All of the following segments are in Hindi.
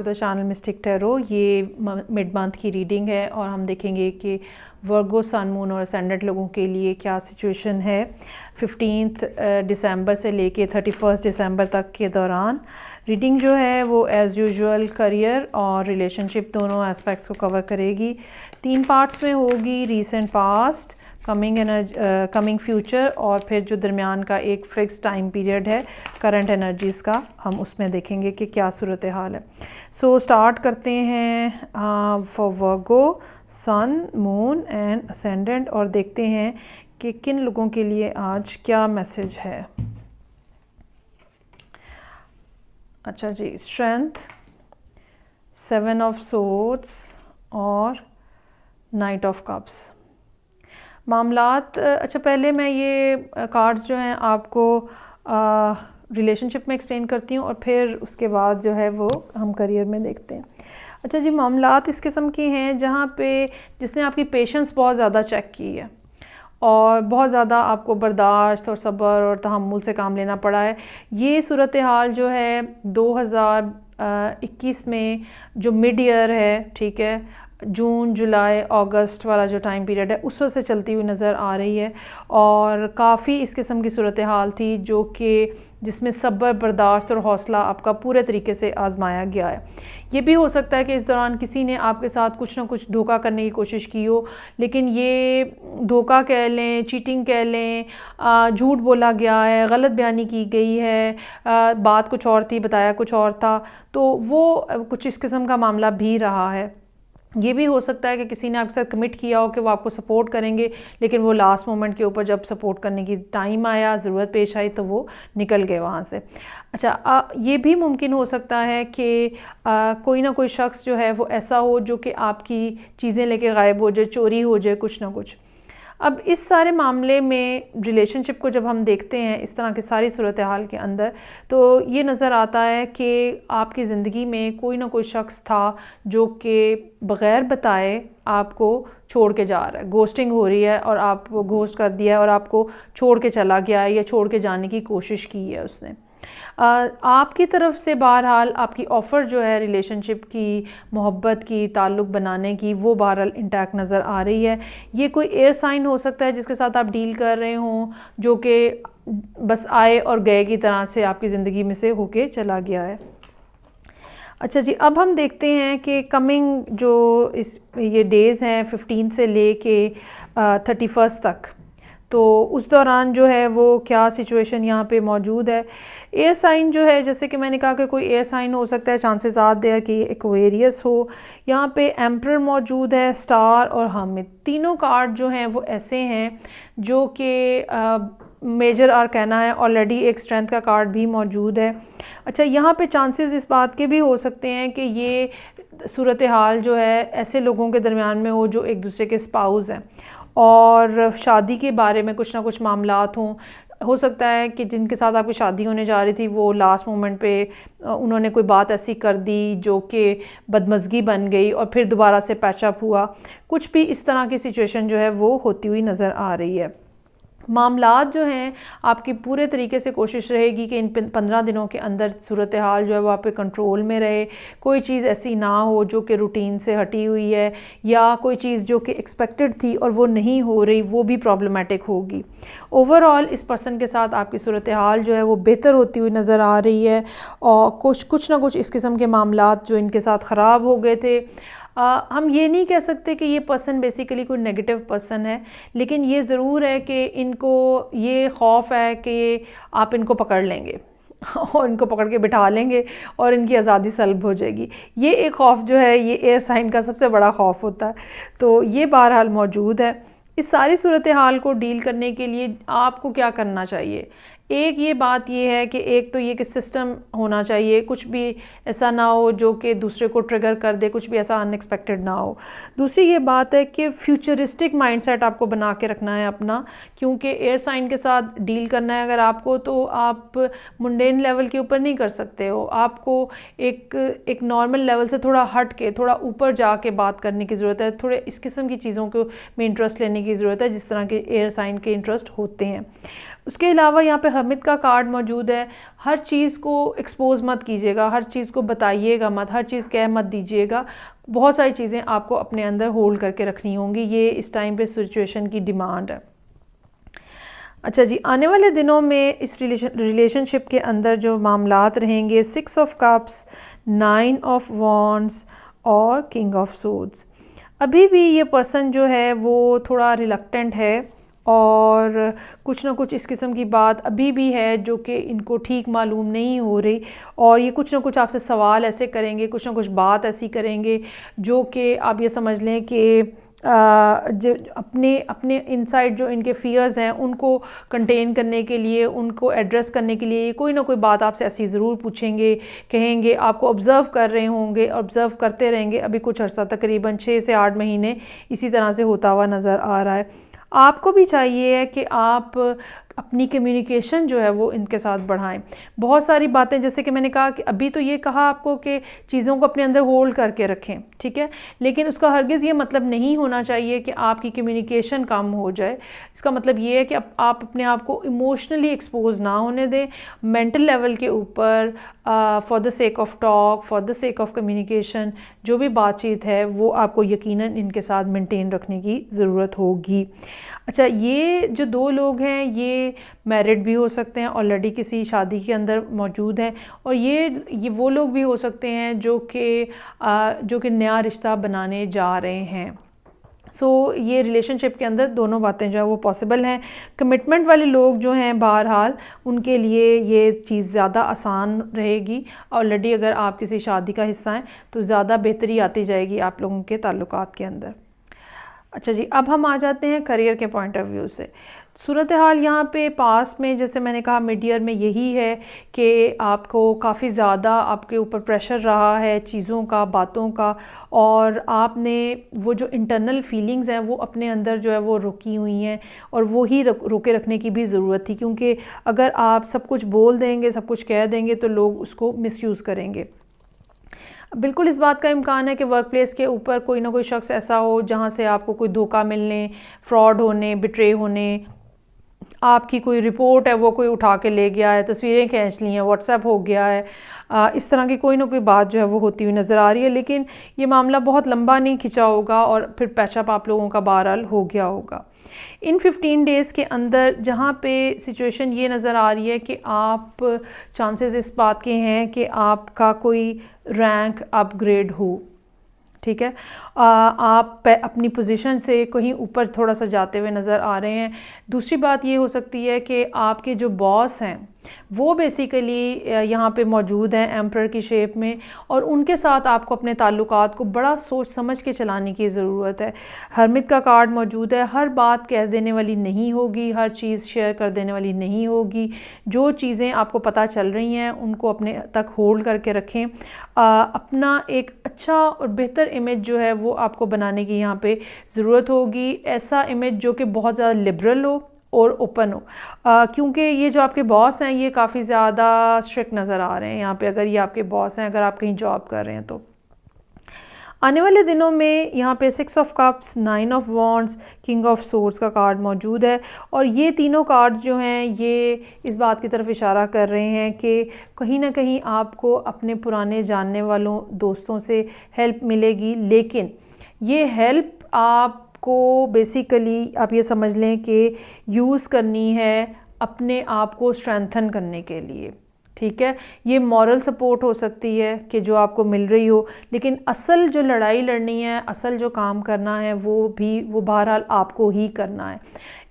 To the channel mystic tarot. ये मिड मंथ की रीडिंग है और हम देखेंगे कि वर्गो सन मून और असेंडेंट लोगों के लिए क्या सिचुएशन है 15 दिसंबर से लेके 31 दिसंबर तक के दौरान। रीडिंग जो है वो एज़ यूजुअल करियर और रिलेशनशिप दोनों एस्पेक्ट्स को कवर करेगी। 3 पार्ट्स में होगी, रीसेंट पास्ट, कमिंग फ्यूचर और फिर जो दरमियान का एक फ़िक्स टाइम पीरियड है करंट एनर्जीज़ का, हम उसमें देखेंगे कि क्या सूरत हाल है। सो स्टार्ट करते हैं for Virgo sun moon and ascendant और देखते हैं कि किन लोगों के लिए आज क्या मैसेज है। अच्छा जी, स्ट्रेंथ, 7 ऑफ सोर्ड्स और नाइट ऑफ कप्स। मामलात, अच्छा पहले मैं ये कार्ड्स जो हैं आपको रिलेशनशिप में एक्सप्लेन करती हूँ और फिर उसके बाद जो है वो हम करियर में देखते हैं। अच्छा जी, मामलात इस किस्म के हैं जहाँ पे जिसने आपकी पेशेंस बहुत ज़्यादा चेक की है और बहुत ज़्यादा आपको बर्दाश्त और सब्र और तहम्मुल से काम लेना पड़ा है। ये सूरत हाल जो है 2021 में जो मिड ईयर है, ठीक है, जून जुलाई अगस्त वाला जो टाइम पीरियड है उस वक्त से चलती हुई नज़र आ रही है और काफ़ी इस किस्म की सूरत हाल थी जो कि जिसमें सब्र, बर्दाश्त और हौसला आपका पूरे तरीके से आजमाया गया है। ये भी हो सकता है कि इस दौरान किसी ने आपके साथ कुछ ना कुछ धोखा करने की कोशिश की हो, लेकिन ये धोखा कह लें, चीटिंग कह लें, झूठ बोला गया है, गलत बयानी की गई है, बात कुछ और थी बताया कुछ और था, तो वो कुछ इस किस्म का मामला भी रहा है। ये भी हो सकता है कि किसी ने आपके साथ कमिट किया हो कि वो आपको सपोर्ट करेंगे, लेकिन वो लास्ट मोमेंट के ऊपर जब सपोर्ट करने की टाइम आया, ज़रूरत पेश आई, तो वो निकल गए वहाँ से। अच्छा, ये भी मुमकिन हो सकता है कि कोई ना कोई शख्स जो है वो ऐसा हो जो कि आपकी चीज़ें लेके गायब हो जाए, चोरी हो जाए, कुछ ना कुछ। अब इस सारे मामले में रिलेशनशिप को जब हम देखते हैं इस तरह की सारी सूरत हाल के अंदर, तो ये नज़र आता है कि आपकी ज़िंदगी में कोई ना कोई शख्स था जो कि बग़ैर बताए आपको छोड़ के जा रहा है, घोस्टिंग हो रही है और आप घोस्ट कर दिया है और आपको छोड़ के चला गया है या छोड़ के जाने की कोशिश की है उसने। आपकी तरफ से बहरहाल आपकी ऑफ़र जो है रिलेशनशिप की, मोहब्बत की, ताल्लुक़ बनाने की, वो बहरहाल इंटैक्ट नज़र आ रही है। ये कोई एयर साइन हो सकता है जिसके साथ आप डील कर रहे हों, जो कि बस आए और गए की तरह से आपकी ज़िंदगी में से होके चला गया है। अच्छा जी, अब हम देखते हैं कि कमिंग जो ये डेज़ हैं 15 से ले के 31 तक, तो उस दौरान जो है वो क्या सिचुएशन यहाँ पे मौजूद है। एयर साइन जो है, जैसे कि मैंने कहा कि कोई एयर साइन हो सकता है, चांसेस आते हैं कि एक्वेरियस हो। यहाँ पे एम्परर मौजूद है, स्टार और हर्मिट, तीनों कार्ड जो हैं वो ऐसे हैं जो कि मेजर आर्काना है। ऑलरेडी एक स्ट्रेंथ का कार्ड भी मौजूद है। अच्छा, यहाँ पे चांसेस इस बात के भी हो सकते हैं कि ये सूरत हाल जो है ऐसे लोगों के दरमियान में हो जो एक दूसरे के स्पाउस हैं और शादी के बारे में कुछ ना कुछ मामलात हों। हो सकता है कि जिनके साथ आपकी शादी होने जा रही थी वो लास्ट मोमेंट पे उन्होंने कोई बात ऐसी कर दी जो कि बदमज़गी बन गई और फिर दोबारा से पैचअप हुआ। कुछ भी इस तरह की सिचुएशन जो है वो होती हुई नज़र आ रही है। मामलात जो हैं आपकी पूरे तरीके से कोशिश रहेगी कि इन 15 दिनों के अंदर सूरत हाल जो है वो आप पे कंट्रोल में रहे। कोई चीज़ ऐसी ना हो जो कि रूटीन से हटी हुई है या कोई चीज़ जो कि एक्सपेक्टेड थी और वो नहीं हो रही, वो भी प्रॉब्लमेटिक होगी। ओवरऑल इस पर्सन के साथ आपकी सूरत हाल जो है वो बेहतर होती हुई नज़र आ रही है और कुछ ना कुछ इस किस्म के मामलात जो इनके साथ ख़राब हो गए थे। हम ये नहीं कह सकते कि ये पर्सन बेसिकली कोई नेगेटिव पर्सन है, लेकिन ये ज़रूर है कि इनको ये खौफ है कि आप इनको पकड़ लेंगे और इनको पकड़ के बिठा लेंगे और इनकी आज़ादी सल्ब हो जाएगी। ये एक खौफ जो है ये एयर साइन का सबसे बड़ा खौफ होता है, तो ये बहरहाल मौजूद है। इस सारी सूरत हाल को डील करने के लिए आपको क्या करना चाहिए? एक ये बात ये है कि एक तो ये कि सिस्टम होना चाहिए, कुछ भी ऐसा ना हो जो कि दूसरे को ट्रिगर कर दे, कुछ भी ऐसा अनएक्सपेक्टेड ना हो। दूसरी ये बात है कि फ्यूचरिस्टिक माइंडसेट आपको बना के रखना है अपना, क्योंकि एयर साइन के साथ डील करना है अगर आपको, तो आप मुंडेन लेवल के ऊपर नहीं कर सकते हो। आपको एक नॉर्मल लेवल से थोड़ा हट के, थोड़ा ऊपर जाके बात करने की ज़रूरत है। थोड़े इस किस्म की चीज़ों को में इंटरेस्ट लेने की ज़रूरत है जिस तरह के एयर साइन के इंटरेस्ट होते हैं। उसके अलावा यहाँ पे हमिद का कार्ड मौजूद है। हर चीज़ को एक्सपोज मत कीजिएगा, हर चीज़ को बताइएगा मत, हर चीज़ कह मत दीजिएगा। बहुत सारी चीज़ें आपको अपने अंदर होल्ड करके रखनी होंगी, ये इस टाइम पे सिचुएशन की डिमांड है। अच्छा जी, आने वाले दिनों में इस रिलेशनशिप के अंदर जो मामलात रहेंगे, 6 ऑफ कप्स, 9 ऑफ वॉन्ड्स और किंग ऑफ सोड्स। अभी भी ये पर्सन जो है वो थोड़ा रिलक्टेंट है और कुछ ना कुछ इस किस्म की बात अभी भी है जो कि इनको ठीक मालूम नहीं हो रही, और ये कुछ ना कुछ आपसे सवाल ऐसे करेंगे, कुछ ना कुछ बात ऐसी करेंगे जो कि आप ये समझ लें कि जो अपने इनसाइड जो इनके फियर्स हैं उनको कंटेन करने के लिए, उनको एड्रेस करने के लिए कोई ना कोई बात आपसे ऐसी ज़रूर पूछेंगे, कहेंगे, आपको ऑब्ज़र्व कर रहे होंगे, ऑब्ज़र्व करते रहेंगे। अभी कुछ अर्सा तकरीबन 6 से 8 महीने इसी तरह से होता हुआ नज़र आ रहा है। आपको भी चाहिए कि आप अपनी कम्युनिकेशन जो है वो इनके साथ बढ़ाएं। बहुत सारी बातें, जैसे कि मैंने कहा कि अभी तो ये कहा आपको कि चीज़ों को अपने अंदर होल्ड करके रखें, ठीक है, लेकिन उसका हरगिज़ ये मतलब नहीं होना चाहिए कि आपकी कम्युनिकेशन कम हो जाए। इसका मतलब ये है कि आप अपने आप को इमोशनली एक्सपोज ना होने दें मेंटल लेवल के ऊपर, for the sake of talk, for the sake of communication. जो भी बातचीत है वो आपको यकीनन इनके साथ मेंटेन रखने की ज़रूरत होगी। अच्छा, ये जो 2 लोग हैं ये मैरिड भी हो सकते हैं, ऑलरेडी किसी शादी के अंदर मौजूद हैं, और ये वो लोग भी हो सकते हैं जो कि नया रिश्ता बनाने जा रहे हैं। ये रिलेशनशिप के अंदर दोनों बातें जो है वो पॉसिबल हैं। कमिटमेंट वाले लोग जो हैं बहरहाल उनके लिए ये चीज़ ज़्यादा आसान रहेगी। ऑलरेडी अगर आप किसी शादी का हिस्सा हैं तो ज़्यादा बेहतरी आती जाएगी आप लोगों के ताल्लुकात के अंदर। अच्छा जी, अब हम आ जाते हैं करियर के पॉइंट ऑफ व्यू से। सूरत हाल यहाँ पे पास में, जैसे मैंने कहा, मिड ईयर में यही है कि आपको काफ़ी ज़्यादा आपके ऊपर प्रेशर रहा है चीज़ों का, बातों का, और आपने वो जो इंटरनल फीलिंग्स हैं वो अपने अंदर जो है वो रुकी हुई हैं, और वो ही रोके रखने की भी ज़रूरत थी, क्योंकि अगर आप सब कुछ बोल देंगे, सब कुछ कह देंगे तो लोग उसको मिसयूज़ करेंगे। बिल्कुल इस बात का इम्कान है कि वर्क प्लेस के ऊपर कोई ना कोई शख्स ऐसा हो जहाँ से आपको कोई धोखा मिलने, फ्रॉड होने, बिट्रे होने, आपकी कोई रिपोर्ट है वो कोई उठा के ले गया है, तस्वीरें खींच ली हैं, व्हाट्सएप हो गया है, इस तरह की कोई ना कोई बात जो है वो होती हुई नज़र आ रही है। लेकिन ये मामला बहुत लंबा नहीं खिंचा होगा और फिर पैचअप आप लोगों का बहरहाल हो गया होगा। इन 15 डेज़ के अंदर जहाँ पे सिचुएशन ये नज़र आ रही है कि आप चांसेस इस बात के हैं कि आपका कोई रैंक अपग्रेड हो, ठीक है, आप अपनी पोजीशन से कहीं ऊपर थोड़ा सा जाते हुए नज़र आ रहे हैं। दूसरी बात ये हो सकती है कि आपके जो बॉस हैं वो बेसिकली यहाँ पे मौजूद हैं एम्परर की शेप में, और उनके साथ आपको अपने ताल्लुकात को बड़ा सोच समझ के चलाने की ज़रूरत है। हरमित का कार्ड मौजूद है। हर बात कह देने वाली नहीं होगी, हर चीज़ शेयर कर देने वाली नहीं होगी। जो चीज़ें आपको पता चल रही हैं उनको अपने तक होल्ड करके रखें। अपना एक अच्छा और बेहतर इमेज जो है वो आपको बनाने की यहाँ पे ज़रूरत होगी। ऐसा इमेज जो कि बहुत ज़्यादा लिबरल हो और ओपन हो, क्योंकि ये जो आपके बॉस हैं ये काफ़ी ज़्यादा स्ट्रिक्ट नज़र आ रहे हैं यहाँ पे। अगर ये आपके बॉस हैं, अगर आप कहीं जॉब कर रहे हैं तो आने वाले दिनों में यहाँ पे 6 of cups, 9 of wands, king of swords का कार्ड मौजूद है, और ये तीनों कार्ड्स जो हैं ये इस बात की तरफ इशारा कर रहे हैं कि कहीं ना कहीं आपको अपने पुराने जानने वालों दोस्तों से हेल्प मिलेगी, लेकिन ये हेल्प आपको बेसिकली आप ये समझ लें कि यूज़ करनी है अपने आप को स्ट्रेंथन करने के लिए, ठीक है। ये मॉरल सपोर्ट हो सकती है कि जो आपको मिल रही हो, लेकिन असल जो लड़ाई लड़नी है, असल जो काम करना है वो बहरहाल आपको ही करना है।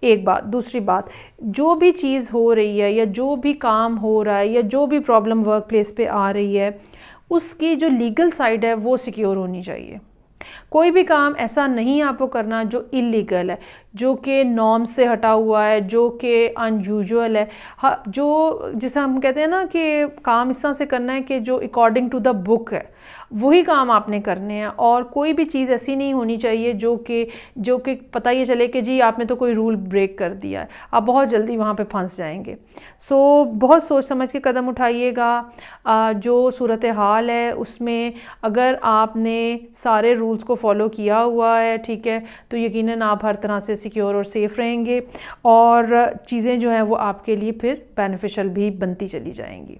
एक बात। दूसरी बात, जो भी चीज़ हो रही है या जो भी काम हो रहा है या जो भी प्रॉब्लम वर्क प्लेस पे आ रही है, उसकी जो लीगल साइड है वो सिक्योर होनी चाहिए। कोई भी काम ऐसा नहीं आपको करना जो इलीगल है, जो कि नॉर्म से हटा हुआ है, जो कि अनयूजुअल है। जो जिसे हम कहते हैं ना कि काम इस तरह से करना है कि जो अकॉर्डिंग टू द बुक है वही काम आपने करने हैं, और कोई भी चीज़ ऐसी नहीं होनी चाहिए जो कि पता ये चले कि जी आपने तो कोई रूल ब्रेक कर दिया है। आप बहुत जल्दी वहाँ पे फंस जाएंगे। बहुत सोच समझ के कदम उठाइएगा। जो सूरत हाल है उसमें अगर आपने सारे रूल्स को फॉलो किया हुआ है, ठीक है, तो यकीनन आप हर तरह से सिक्योर और सेफ़ रहेंगे और चीज़ें जो हैं वो आपके लिए फिर बेनिफिशियल भी बनती चली जाएंगी।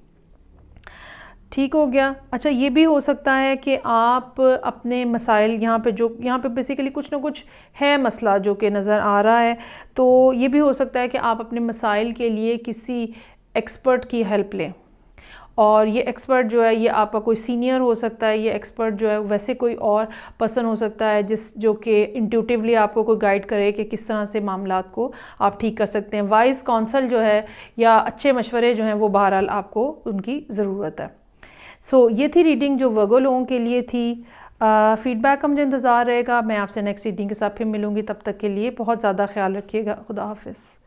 ठीक हो गया। अच्छा, ये भी हो सकता है कि आप अपने मसाइल यहाँ पे बेसिकली कुछ ना कुछ है मसला जो कि नज़र आ रहा है, तो ये भी हो सकता है कि आप अपने मसाइल के लिए किसी एक्सपर्ट की हेल्प लें। और ये एक्सपर्ट जो है ये आपका कोई सीनियर हो सकता है, ये एक्सपर्ट जो है वैसे कोई और पर्सन हो सकता है जो कि इंट्यूटिवली आपको कोई गाइड करे कि किस तरह से मामलात को आप ठीक कर सकते हैं। वाइज काउंसल जो है या अच्छे मशवरे जो हैं वो बहरहाल आपको उनकी ज़रूरत है। सो ये थी रीडिंग जो वर्गो लोगों के लिए थी। फीडबैक का मुझे इंतज़ार रहेगा। मैं आपसे नेक्स्ट रीडिंग के साथ फिर मिलूँगी। तब तक के लिए बहुत ज़्यादा ख्याल रखिएगा। खुदा हाफिज़।